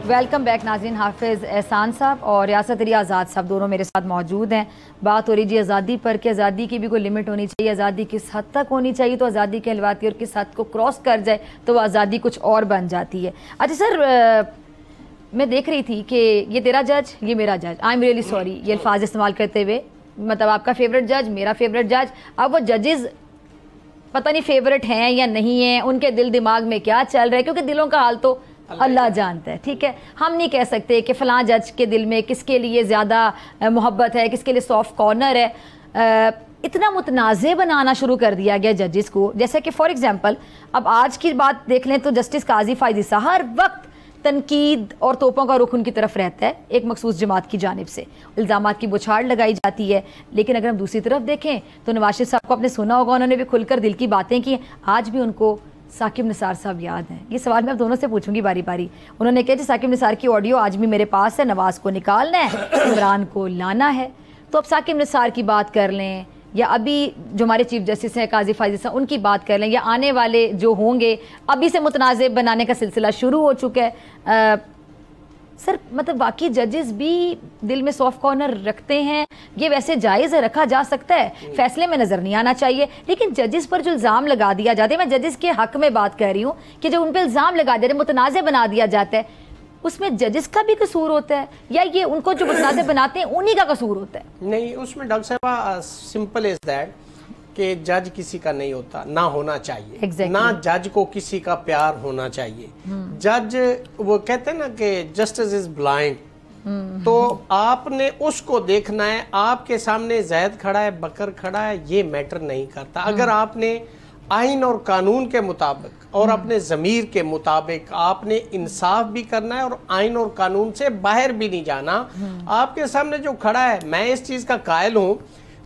वेलकम बैक नाज़रीन। हाफिज़ एहसान साहब और रियासत अली आज़ाद साहब दोनों मेरे साथ मौजूद हैं। बात हो रही जी आज़ादी पर कि आज़ादी की भी कोई लिमिट होनी चाहिए, आज़ादी किस हद तक होनी चाहिए तो आज़ादी कहलवाती है, और किस हद को क्रॉस कर जाए तो वह आज़ादी कुछ और बन जाती है। अच्छा सर, मैं देख रही थी कि ये तेरा जज, ये मेरा जज, आई एम रियली सॉरी ये अल्फाज इस्तेमाल करते हुए, मतलब आपका फेवरेट जज, मेरा फेवरेट जज। अब वो जजेस पता नहीं फेवरेट हैं या नहीं हैं, उनके दिल दिमाग में क्या चल रहा है, क्योंकि दिलों का हाल तो अल्लाह जानता है। ठीक है, हम नहीं कह सकते कि फ़लाँ जज के दिल में किसके लिए ज़्यादा मोहब्बत है, किसके लिए सॉफ्ट कॉर्नर है। इतना मुतनाज़े बनाना शुरू कर दिया गया जजेस को, जैसे कि फॉर एग्जांपल अब आज की बात देख लें तो जस्टिस काजी फायजी साहब हर वक्त तनकीद और तोपों का रुख उनकी तरफ रहता है, एक मखसूस जमात की जानिब से इल्ज़ामात की बुछाड़ लगाई जाती है। लेकिन अगर हम दूसरी तरफ देखें तो नवाज शरीफ साहब को आपने सुना होगा, उन्होंने भी खुलकर दिल की बातें की। आज भी उनको साकिब निसार साहब याद हैं। ये सवाल मैं आप दोनों से पूछूंगी बारी बारी। उन्होंने कहा जी साकिब निसार की ऑडियो आज भी मेरे पास है, नवाज को निकालना है, इमरान को लाना है। तो अब साकिब निसार की बात कर लें या अभी जो हमारे चीफ जस्टिस हैं काजी फायजी साहब उनकी बात कर लें, या आने वाले जो होंगे, अभी से मुतनाज़े बनाने का सिलसिला शुरू हो चुका है। सर मतलब वाकई जजेस भी दिल में सॉफ्ट कॉर्नर रखते हैं, ये वैसे जायज़ है, रखा जा सकता है, फैसले में नज़र नहीं आना चाहिए, लेकिन जजेस पर जो इल्ज़ाम लगा दिया जाता है, मैं जजेस के हक में बात कर रही हूँ कि जो उन पर इल्ज़ाम लगा दिया, मुतनाज़े बना दिया जाता है, उसमें जजेस का भी कसूर होता है या ये उनको जो मुतनाज़े बनाते हैं उन्हीं का कसूर होता है? नहीं, उसमें डॉक्टर साहब सिंपल इज दैट कि जज किसी का नहीं होता, ना होना चाहिए। exactly. ना जज को किसी का प्यार होना चाहिए। जज वो कहते हैं ना कि जस्टिस इज ब्लाइंड, तो आपने उसको देखना है, आपके सामने जैद खड़ा है, बकर खड़ा है, ये मैटर नहीं करता। अगर आपने आइन और कानून के मुताबिक और अपने ज़मीर के मुताबिक आपने इंसाफ भी करना है और आइन और कानून से बाहर भी नहीं जाना। आपके सामने जो खड़ा है, मैं इस चीज़ का कायल हूँ,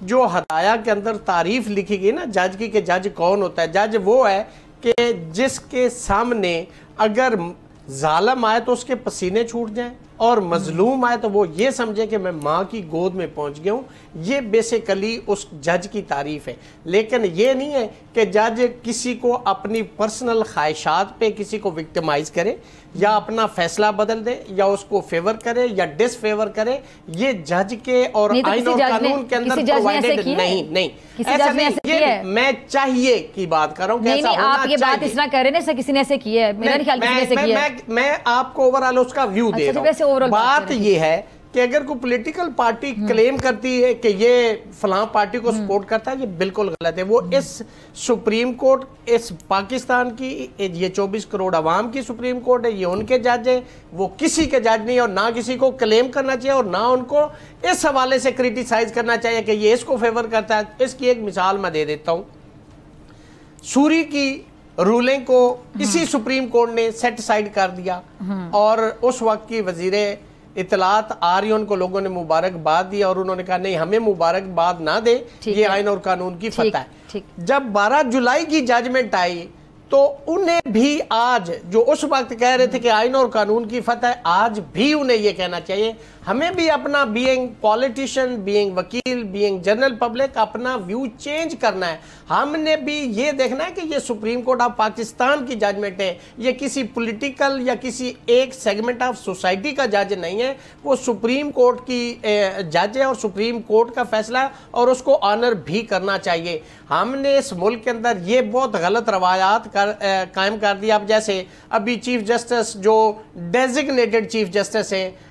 जो हदाया के अंदर तारीफ लिखी गई ना जज की कि जज कौन होता है, जज वो है कि जिसके सामने अगर जालिम आए तो उसके पसीने छूट जाएं और मजलूम आए तो वो ये समझे कि मैं माँ की गोद में पहुंच गया हूँ, ये बेसिकली उस जज की तारीफ है। लेकिन ये नहीं है कि जज किसी को अपनी पर्सनल ख्वाहिशात पे किसी को विक्टिमाइज करे या अपना फैसला बदल दे या उसको फेवर करे या डिसफेवर करे। ये जज के और आइन और कानून के अंदर प्रोवाइडेड नहीं ऐसा नहीं। ये मैं चाहिए की बात कर रहा हूँ, नहीं, आप ये बात इस तरह कर रहे हैं, किसी ने ऐसे की है, मेरा ख्याल किसी ने ऐसे किया है। मैं आपको ओवरऑल उसका व्यू दे रहा हूँ। बात ये है कि अगर कोई पॉलिटिकल पार्टी क्लेम करती है कि ये फलां पार्टी को सपोर्ट करता है, ये बिल्कुल गलत है। वो इस सुप्रीम कोर्ट, इस पाकिस्तान की ये 24 करोड़ अवाम की सुप्रीम कोर्ट है, ये उनके जज है, वो किसी के जज नहीं है। और ना किसी को क्लेम करना चाहिए और ना उनको इस हवाले से क्रिटिसाइज करना चाहिए कि ये इसको फेवर करता है। इसकी एक मिसाल मैं दे देता हूँ। सूरी की रूलिंग को इसी सुप्रीम कोर्ट ने सेट साइड कर दिया और उस वक्त की वजीरे इतलात आ रही, उनको लोगों ने मुबारकबाद दी और उन्होंने कहा नहीं, हमें मुबारकबाद ना दे, ये आइन और कानून की फतह है। जब 12 जुलाई की जजमेंट आई तो उन्हें भी आज जो उस वक्त कह रहे थे कि आइन और कानून की फतह है, आज भी उन्हें यह कहना चाहिए हमें भी अपना बीइंग पॉलिटिशियन, बीइंग वकील, बीइंग जनरल पब्लिक अपना व्यू चेंज करना है। हमने भी ये देखना है कि ये सुप्रीम कोर्ट ऑफ पाकिस्तान की जजमेंट है, ये किसी पॉलिटिकल या किसी एक सेगमेंट ऑफ सोसाइटी का जज नहीं है। वो सुप्रीम कोर्ट की जज है और सुप्रीम कोर्ट का फैसला है और उसको ऑनर भी करना चाहिए। हमने इस मुल्क के अंदर ये बहुत गलत रवायात कायम कर दिया। अब जैसे अभी चीफ जस्टिस जो डेजिग्नेटेड चीफ जस्टिस हैं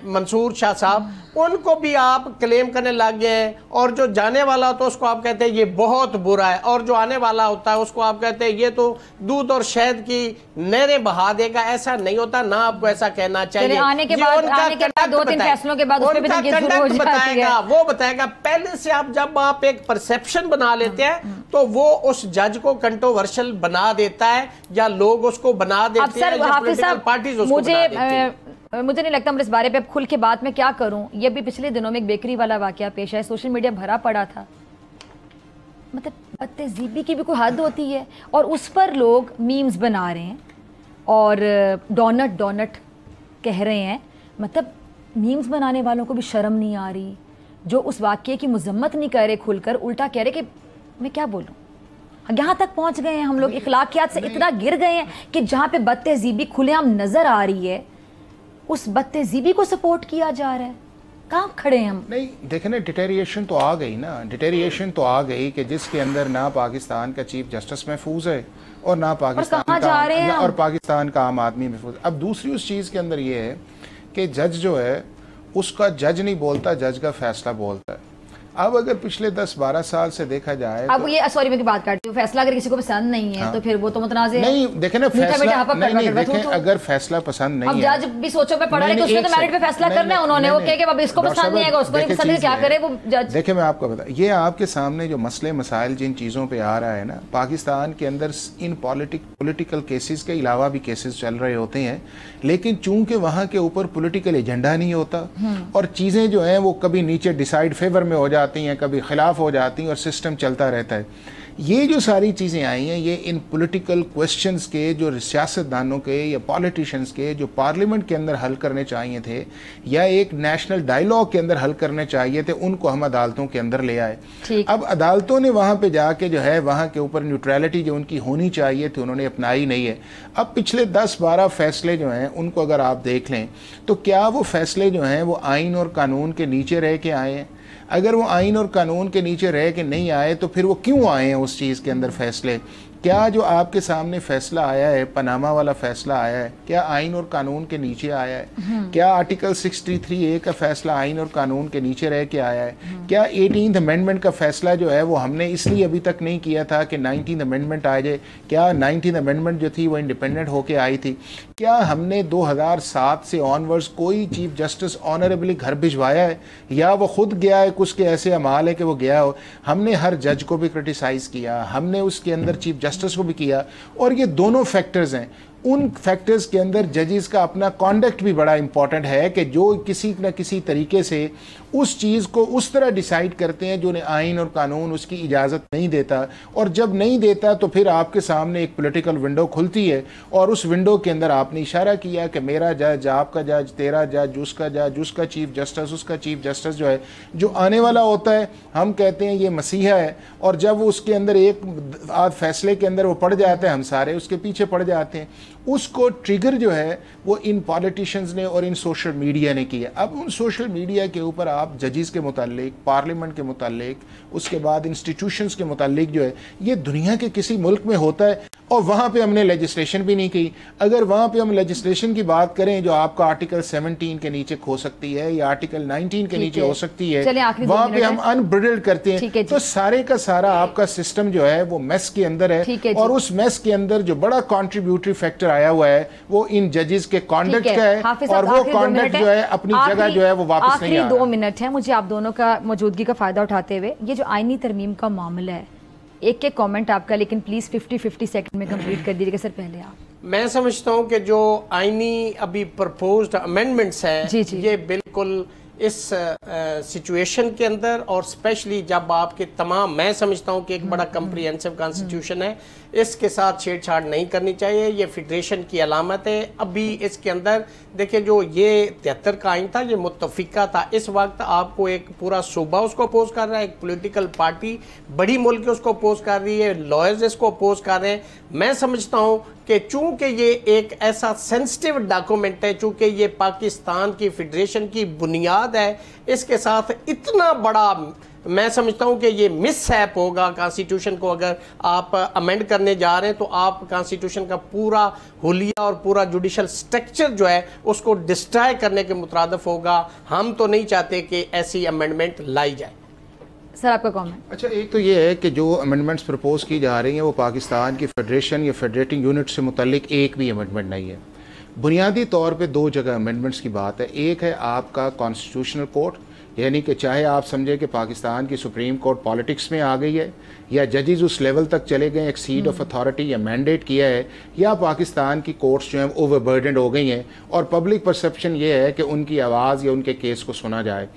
मंसूर शाह साहब, उनको भी आप क्लेम करने लग गए हैं और जो जाने वाला होता है उसको आप कहते हैं ये बहुत बुरा है और जो आने वाला होता है उसको आप कहते हैं ये तो दूध और शहद की नहरें बहा देगा। ऐसा नहीं होता, ना आपको ऐसा कहना चाहिए। आने के बाद 2-3 फैसलों के बाद उस पे भी कंडक्ट बताएगा, वो बताएगा। पहले से आप जब आप एक परसेप्शन बना लेते हैं तो वो उस जज को कंट्रोवर्शियल बना देता है या लोग उसको बना देते हैं, पॉलिटिकल पार्टीज उसको बना देती हैं। मुझे नहीं लगता मैं इस बारे पे अब खुल के बात में क्या करूं। ये भी पिछले दिनों में एक बेकरी वाला वाकया पेश है, सोशल मीडिया भरा पड़ा था। मतलब बदतज़ीबी की भी कोई हद होती है और उस पर लोग मीम्स बना रहे हैं और डोनट कह रहे हैं। मतलब मीम्स बनाने वालों को भी शर्म नहीं आ रही, जो उस वाकये की मजम्मत नहीं कर रहे खुलकर, उल्टा कह रहे कि मैं क्या बोलूं। यहाँ तक पहुंच गए हैं हम लोग, इखलाकियात से इतना गिर गए हैं कि जहाँ पे बदतज़ीबी खुलेआम नजर आ रही है उस बदतज़ीबी को सपोर्ट किया जा रहा है। कहाँ खड़े हैं हम? नहीं देखें ना, डिटेरिएशन तो आ गई ना, डिटेरिएशन तो आ गई कि जिसके अंदर ना पाकिस्तान का चीफ जस्टिस महफूज है और ना पाकिस्तान का और पाकिस्तान का आम आदमी महफूज। अब दूसरी उस चीज़ के अंदर ये है कि जज जो है उसका जज नहीं बोलता, जज का फैसला बोलता है। अब अगर पिछले 10-12 साल से देखा जाए अब तो ये सॉरी मैं की बात करती हूँ, फैसला अगर किसी को पसंद नहीं है तो फिर वो तो मुतनाज़ है। नहीं देखें ना, फैसला नहीं देखें, अगर फैसला पसंद नहीं है, अब जज भी सोचो पे पड़ा है कि उसने तो मेरिट पे फैसला करना है, उन्होंने वो कहे कि अब इसको पसंद नहीं है उसको नहीं पसंद है, क्या करे वो जज। देखिए मैं आपको बता, ये आपके सामने जो मसले मसाइल जिन चीज़ों पे आ रहा है ना, पाकिस्तान के अंदर इन पॉलिटिकल केसेस के अलावा भी केसेस चल रहे होते हैं, लेकिन चूंकि वहाँ के ऊपर पॉलिटिकल एजेंडा नहीं होता और चीज़ें जो हैं वो कभी नीचे डिसाइड फेवर में हो जाती हैं, कभी खिलाफ हो जाती हैं और सिस्टम चलता रहता है। ये जो सारी चीज़ें आई हैं, ये इन पॉलिटिकल क्वेश्चंस के जो सियासतदानों के या पॉलिटिशियंस के जो पार्लियामेंट के अंदर हल करने चाहिए थे या एक नेशनल डायलॉग के अंदर हल करने चाहिए थे, उनको हम अदालतों के अंदर ले आए। अब अदालतों ने वहाँ पे जाके जो है वहाँ के ऊपर न्यूट्रलिटी जो उनकी होनी चाहिए थी उन्होंने अपनाई नहीं है। अब पिछले 10-12 फैसले जो हैं उनको अगर आप देख लें तो क्या वो फैसले जो हैं वो आइन और कानून के नीचे रह के आए हैं? अगर वो आइन और कानून के नीचे रह के नहीं आए तो फिर वो क्यों आए हैं उस चीज़ के अंदर फैसले? क्या जो आपके सामने फैसला आया है, पनामा वाला फैसला आया है, क्या आइन और कानून के नीचे आया है? क्या आर्टिकल 63A का फैसला आइन और कानून के नीचे रह के आया है? क्या 18th अमेंडमेंट का फैसला जो है वो हमने इसलिए अभी तक नहीं किया था कि 19th अमेंडमेंट आ जाए? क्या 19th अमेंडमेंट जो थी वो इंडिपेंडेंट होके आई थी? क्या हमने 2007 से ऑनवर्ड्स कोई चीफ जस्टिस ऑनरेबली घर भिजवाया है या वो खुद गया है? कुछ के ऐसे अमाल है कि वो गया हो। हमने हर जज को भी क्रिटिसाइज़ किया, हमने उसके अंदर चीफ जस्टिस को भी किया और ये दोनों फैक्टर्स हैं। उन फैक्टर्स के अंदर जजेस का अपना कॉन्डक्ट भी बड़ा इंपॉर्टेंट है कि जो किसी न किसी तरीके से उस चीज़ को उस तरह डिसाइड करते हैं जो आइन और कानून उसकी इजाज़त नहीं देता, और जब नहीं देता तो फिर आपके सामने एक पॉलिटिकल विंडो खुलती है, और उस विंडो के अंदर आपने इशारा किया कि मेरा जज, आपका जज, तेरा जज, उसका जज, उसका चीफ जस्टिस, उसका चीफ जस्टिस जो है जो आने वाला होता है, हम कहते हैं ये मसीहा है, और जब उसके अंदर एक आध फैसले के अंदर वो पड़ जाता है हम सारे उसके पीछे पड़ जाते हैं। उसको ट्रिगर जो है वो इन पॉलिटिशियंस ने और इन सोशल मीडिया ने किया। अब उन सोशल मीडिया के ऊपर आप जजेस के मुतालिक, पार्लियामेंट के मुतालिक, उसके बाद इंस्टीट्यूशंस के मुतालिक जो है ये दुनिया के किसी मुल्क में होता है, और वहाँ पे हमने लेजिस्लेशन भी नहीं की। अगर वहाँ पे हम लेजिस्लेशन की बात करें जो आपका आर्टिकल 17 के नीचे हो सकती है या आर्टिकल 19 के नीचे हो सकती है, वहाँ पे हम अनब्रिडल्ड करते हैं, तो सारे का सारा आपका सिस्टम जो है वो मेस के अंदर है, और उस मेस के अंदर जो बड़ा कॉन्ट्रीब्यूटरी फैक्टर आया हुआ है वो इन जजेस के कॉन्डक्ट का है, और वो कॉन्डक्ट जो है अपनी जगह जो है वो वापस नहीं आ रहा। 2 मिनट है मुझे आप दोनों का मौजूदगी का फायदा उठाते हुए, ये जो आईनी तरमीम का मामला है, एक कमेंट आपका, लेकिन प्लीज 50-50 सेकंड में कंप्लीट कर दीजिएगा सर। पहले आप। मैं समझता हूं कि जो आईनी अभी प्रपोज्ड अमेंडमेंट्स हैं ये बिल्कुल इस सिचुएशन के अंदर, और स्पेशली जब आपके तमाम, मैं समझता हूं कि एक बड़ा कम्प्रिहेंसिव कॉन्स्टिट्यूशन है, इसके साथ छेड़छाड़ नहीं करनी चाहिए, ये फेडरेशन की अलामत है। अभी इसके अंदर देखिए जो ये 73 का आइन था ये मुत्तफिका था, इस वक्त आपको एक पूरा सूबा उसको अपोज कर रहा है, एक पॉलिटिकल पार्टी बड़ी मुल्क उसको अपोज कर रही है, लॉयर्स इसको अपोज कर रहे हैं। मैं समझता हूं कि चूंकि ये एक ऐसा सेंसिटिव डॉक्यूमेंट है, चूंकि ये पाकिस्तान की फेडरेशन की बुनियाद है, इसके साथ इतना बड़ा मैं समझता हूं कि ये मिसहैप होगा कॉन्स्टिट्यूशन को। अगर आप अमेंड करने जा रहे हैं तो आप कॉन्स्टिट्यूशन का पूरा हुलिया और पूरा जुडिशल स्ट्रक्चर जो है उसको डिस्ट्रॉय करने के मुतरादिफ होगा। हम तो नहीं चाहते कि ऐसी अमेंडमेंट लाई जाए। सर आपका कमेंट। अच्छा, एक तो ये है कि जो अमेंडमेंट्स प्रपोज की जा रही हैं वो पाकिस्तान की फेडरेशन या फेडरेटिंग यूनिट से मुतल्लिक एक भी अमेंडमेंट नहीं है। बुनियादी तौर पे 2 जगह अमेंडमेंट्स की बात है। एक है आपका कॉन्स्टिट्यूशनल कोर्ट, यानी कि चाहे आप समझे कि पाकिस्तान की सुप्रीम कोर्ट पॉलिटिक्स में आ गई है, या जजेस उस लेवल तक चले गए, एक सीट ऑफ अथॉरिटी या मैंडेट किया है, या पाकिस्तान की कोर्ट्स जो हैं ओवरबर्डनड हो गई हैं और पब्लिक परसेप्शन ये है कि उनकी आवाज़ या उनके केस को सुना जाए।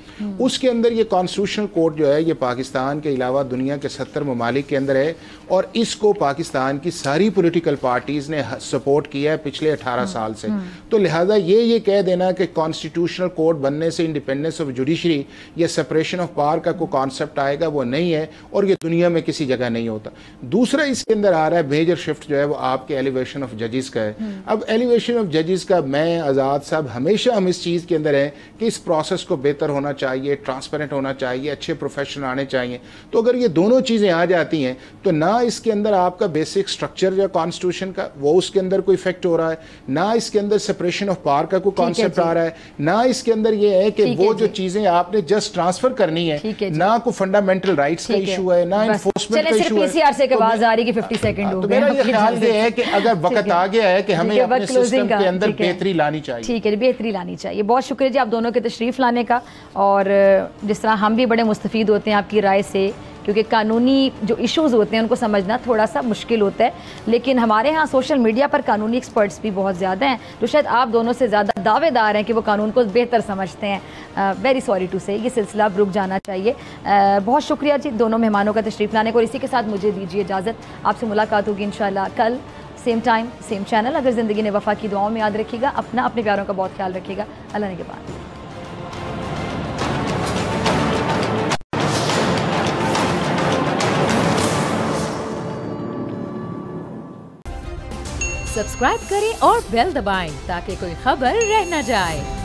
उसके अंदर ये कॉन्स्टिट्यूशनल कोर्ट जो है ये पाकिस्तान के अलावा दुनिया के 70 ममालिक के अंदर है, और इसको पाकिस्तान की सारी पोलिटिकल पार्टीज़ ने सपोर्ट किया है पिछले 18 साल से। तो लिहाजा ये कह देना कि कॉन्स्टिट्यूशनल कोर्ट बनने से इंडिपेंडेंस ऑफ जुडिशरी या सेपरेशन ऑफ पावर का कोई कॉन्सेप्ट आएगा, वो नहीं है, और ये दुनिया में किसी जगह नहीं होता। दूसरा इसके अंदर आ रहा है मेजर शिफ्ट जो है वो आपके एलिवेशन ऑफ जजेस का है। अब एलिवेशन ऑफ जजेस का मैं, आज़ाद साहब, हमेशा हम इस चीज़ के अंदर हैं कि इस प्रोसेस को बेहतर होना चाहिए, ट्रांसपेरेंट होना चाहिए, अच्छे प्रोफेशन आने चाहिए। तो अगर ये दोनों चीज़ें आ जाती हैं तो ना इसके अंदर आपका बेसिक स्ट्रक्चर जो कॉन्स्टिट्यूशन का वो उसके अंदर कोई इफेक्ट हो रहा है, ना इसके अंदर सेपरेशन ऑफ पावर का कोई कॉन्सेप्ट आ रहा है, ना इसके अंदर ये है कि वो जो चीज़ें आपने जस्ट ट्रांसफर करनी है, ना कोई फंडामेंटल राइट्स का इशू है, ना इन्फोर्समेंट का इशू है। पीसीआर से आवाज आ रही है कि 50 सेकंड हो गए। तो मेरा ये ख्याल ये है कि अगर वक्त आ गया है कि हमें अपने सिस्टम के अंदर बेहतरी लानी चाहिए। ठीक है, बेहतरी लानी चाहिए। बहुत शुक्रिया जी आप दोनों के तशरीफ लाने का, और जिस तरह हम भी बड़े मुस्तफीद होते हैं आपकी राय से, क्योंकि कानूनी जो इश्यूज़ होते हैं उनको समझना थोड़ा सा मुश्किल होता है, लेकिन हमारे यहाँ सोशल मीडिया पर कानूनी एक्सपर्ट्स भी बहुत ज़्यादा हैं जो शायद आप दोनों से ज़्यादा दावेदार हैं कि वो कानून को बेहतर समझते हैं। वेरी सॉरी टू से ये सिलसिला अब रुक जाना चाहिए। बहुत शुक्रिया जी दोनों मेहमानों का तशरीफ़ लाने को, और इसी के साथ मुझे दीजिए इजाज़त। आपसे मुलाकात होगी इंशाल्लाह कल, सेम टाइम सेम चैनल। अगर ज़िंदगी ने वफ़ा की दुआओं में याद रखिएगा, अपने प्यारों का बहुत ख्याल रखिएगा। अल्लाह ने के बाद। सब्सक्राइब करें और बेल दबाएं ताकि कोई खबर रह न जाए।